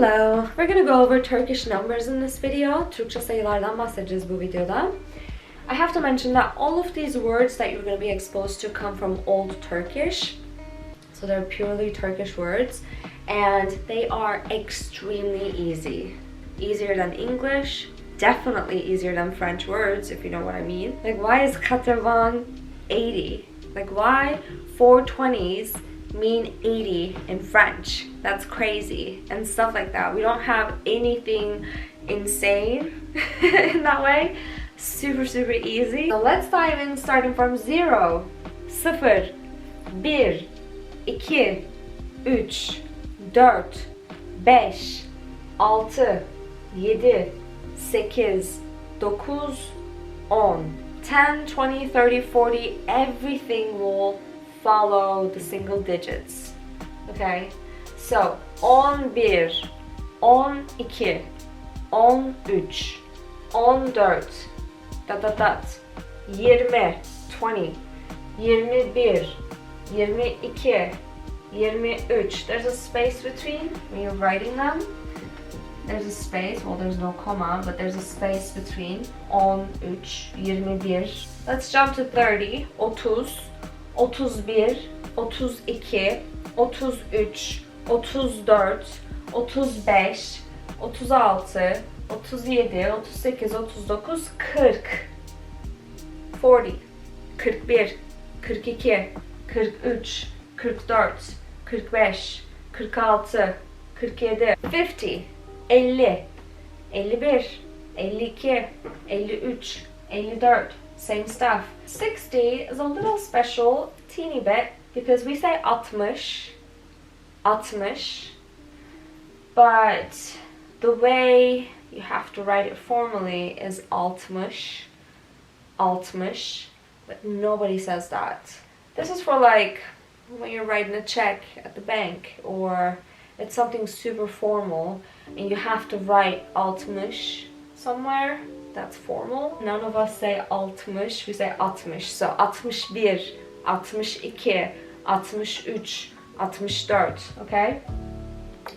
Hello. We're gonna go over Turkish numbers in this video. Türkçe sayılardan bahsedeceğiz bu videoda. I have to mention that all of these words that you're going to be exposed to come from Old Turkish. So they're purely Turkish words. And they are extremely easy. Easier than English. Definitely easier than French words, if you know what I mean. Like, why is 80? Like, why 420s mean 80 in French? That's crazy. And stuff like that. We don't have anything insane in that way. Super easy. So let's dive in starting from 0. 0, 1, 2, 3, 4, 5, 6, 7, 8, 9, 10. 10, 20, 30, 40, everything will follow the single digits. Okay? So 11, 12, 13, 14, 20, 21, 22, 23. There's a space between when you're writing them. There's a space, well there's no comma, but there's a space between 13, 21. Let's jump to 30, 30, 31, 32, 33, 34, 35, 36, 37, 38, 39, 40. 40, 41, 42, 43, 44, 45, 46, 47, 50, 50, 51, 52, 53, 54. Same stuff. 60 is a little special, teeny bit, because we say 60, 60, but the way you have to write it formally is 60, 60, but nobody says that. This is for like when you're writing a check at the bank, or it's something super formal and you have to write 60 somewhere. That's formal. None of us say 60, we say 60. So 61, 62, 63, 64, okay?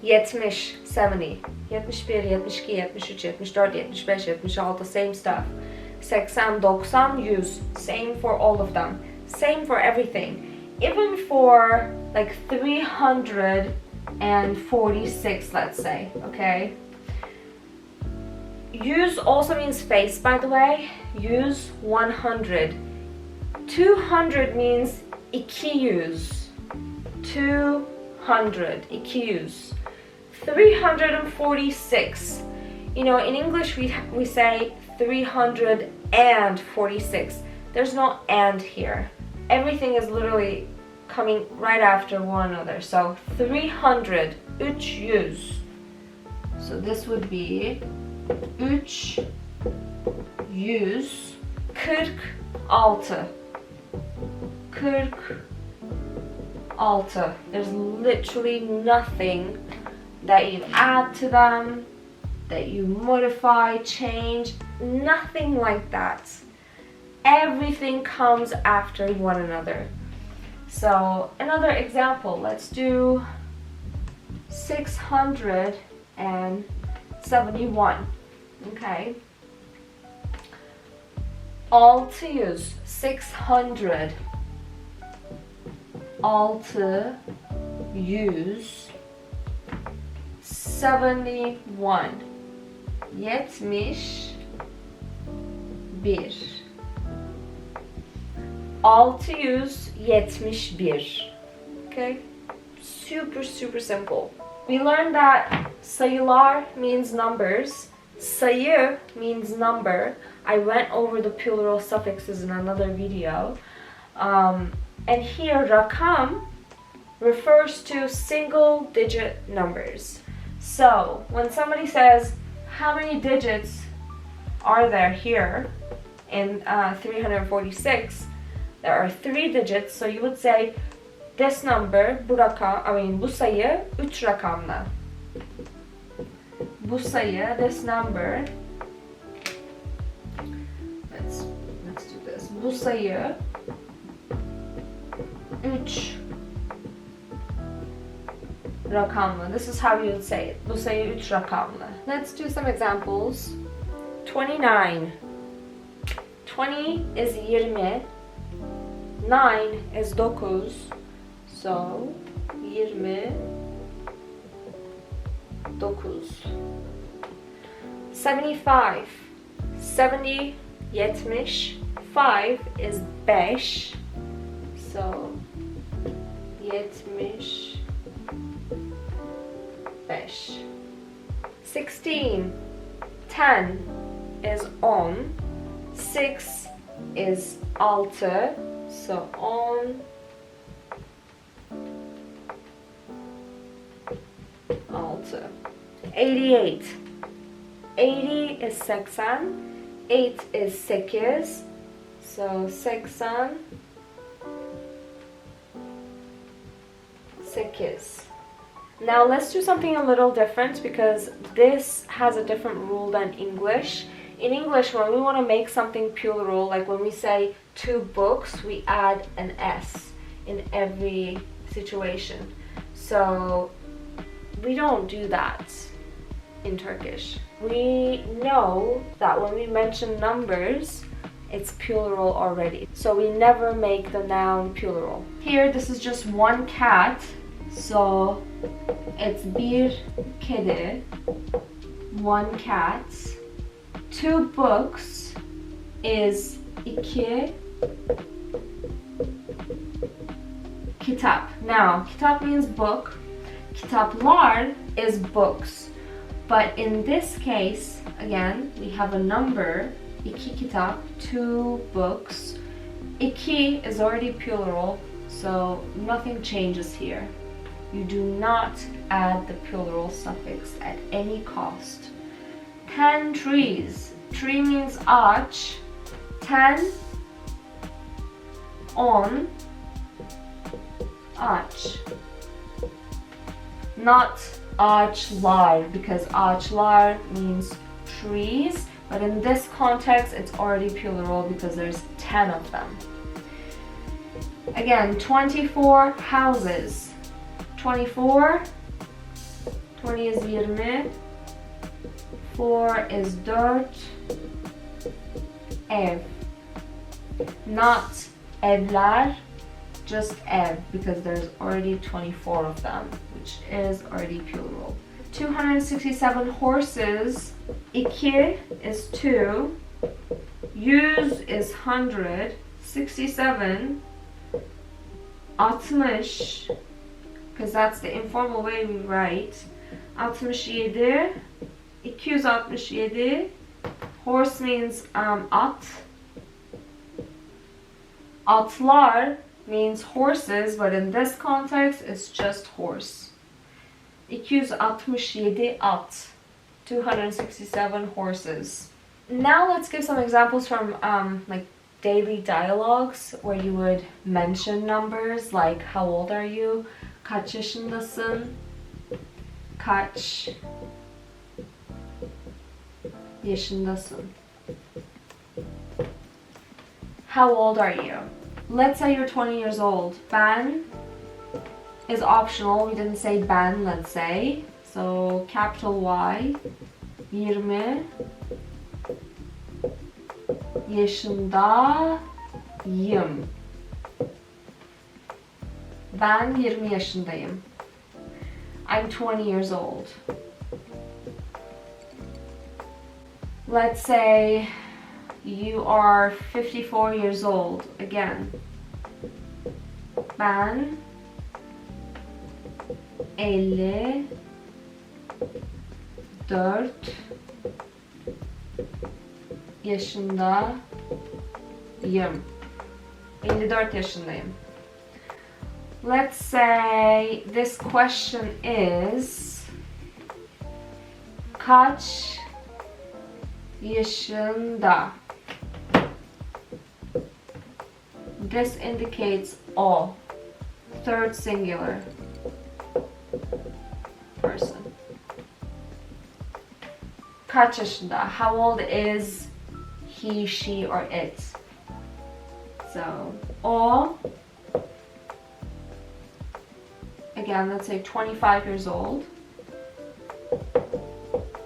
70, 70, 71, 72, 73, 74, 75, 76, same stuff. 80, 90, 100, same for all of them. Same for everything. Even for like 346, let's say, okay? Use also means face, by the way. Use 100. 200 means 200. 200, 200. 346. You know, in English we say 346. There's no and here. Everything is literally coming right after one another. So 300, 300. So this would be 346. 46. 46. There's literally nothing that you add to them, that you modify, change, nothing like that. Everything comes after one another. So another example, let's do 671. Okay. 600, 600. 671. 71. 671. Okay, super simple. We learned that sayılar means numbers, sayı means number. I went over the plural suffixes in another video. And here rakam refers to single digit numbers. So when somebody says how many digits are there here in 346, there are 3 digits, so you would say this number, bu sayı 3 rakamlı. Bu sayı, this number, let's do this. Bu sayı 3 rakamlı. This is how you would say it. Bu sayı 3 rakamlı. Let's do some examples. 29. 20 is 20. 9 is 9. So 29. 75. 70, 70. 5 is 5. So 75. 16. 10 is 10. 6 is 6. So 10. 6. 88. 80 is 80. 8 is 8. So 80. 8. Now let's do something a little different because this has a different rule than English. In English, when we want to make something plural, like when we say 2 books, we add an S in every situation. So we don't do that in Turkish. We know that when we mention numbers, it's plural already. So we never make the noun plural. Here, this is just one cat. So it's bir kedi, one cat. 2 books is iki kitap. Now, kitap means book. Kitaplar is books. But in this case, again, we have a number. İki kitap, 2 books. İki is already plural, so nothing changes here. You do not add the plural suffix at any cost. 10 trees. Tree means ağaç. 10, 10, ağaç. Not ağaçlar, because ağaçlar means trees, but in this context it's already plural because there's 10 of them. Again, 24 houses. 24, 20 is 20, 4 is 4, ev. Not evler, just ev, because there's already 24 of them, which is already plural. 267 horses, 2 is 2, 100 is 100, 67, 60, because that's the informal way we write. 67, 267. Horse means at. Atlar means horses, but in this context, it's just horse. 267 at. 267 horses. Now let's give some examples from like daily dialogues where you would mention numbers like how old are you? Kaç yaşındasın? Kaç yaşındasın? How old are you? Let's say you're 20 years old. Ben is optional. We didn't say ben, let's say. So capital Y. 20 yaşındayım. Ben 20 yaşındayım. I'm 20 years old. Let's say you are 54 years old. Again. Ben 54 yaşındayım. 54 yaşındayım. Let's say this question is kaç yaşında? This indicates all. Third singular person. Kaç yaşında? How old is he, she, or it? So, o. Again, again, let's say 25 years old.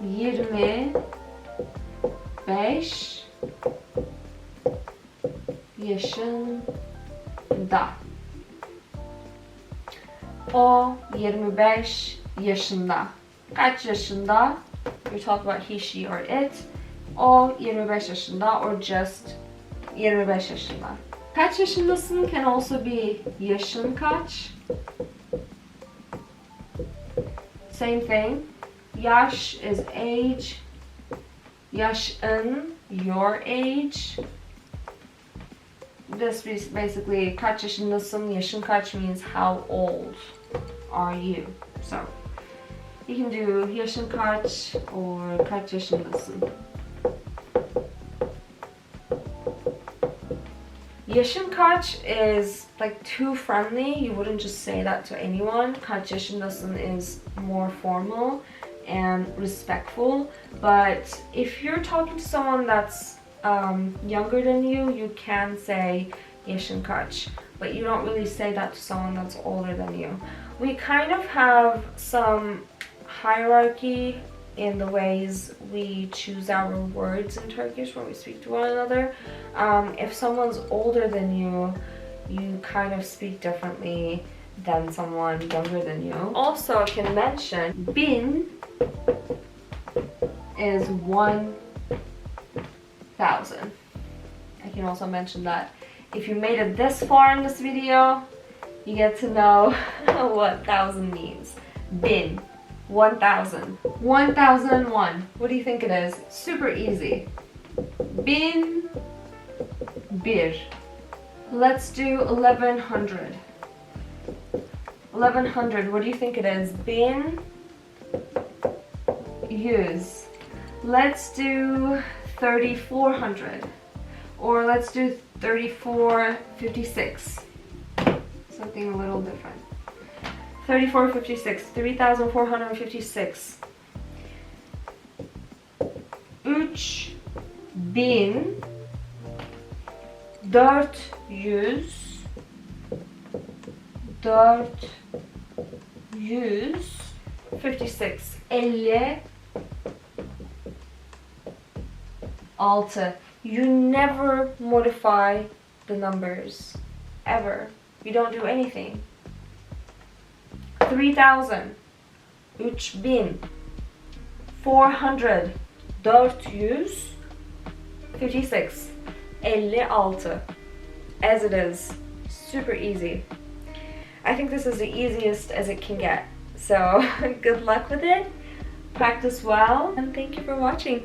25 yaşında. O 25 yaşında. Kaç yaşında? We talk about he, she, or it. O 25 yaşında, or just 25 yaşında. Kaç yaşındasın can also be yaşın kaç. Same thing. Yaş is age. Yaşın, your age. This is basically kaç yaşındasın, yaşın kaç means how old are you. So you can do yaşın kaç or kaç yaşındasın. Yaşın kaç is like too friendly. You wouldn't just say that to anyone. Kaç yaşındasın is more formal and respectful. But if you're talking to someone that's younger than you, you can say yaşın kaç. But you don't really say that to someone that's older than you. We kind of have some hierarchy in the ways we choose our words in Turkish when we speak to one another. If someone's older than you, you kind of speak differently than someone younger than you. Also, I can mention, bin is 1,000. I can also mention that if you made it this far in this video, you get to know what 1,000 means. Bin. 1,000. 1,001. What do you think it is? Super easy. Bin bir. Let's do 1,100. 1,100. What do you think it is? Bin yüz. Let's do 3,400. Or let's do 3,456. Something a little different. 3,456. 3,456. 3,456. 56. You never modify the numbers. Ever. You don't do anything. 3,000. 3,400. 456. 56. As it is. Super easy. I think this is the easiest as it can get. So good luck with it. Practice well, and thank you for watching.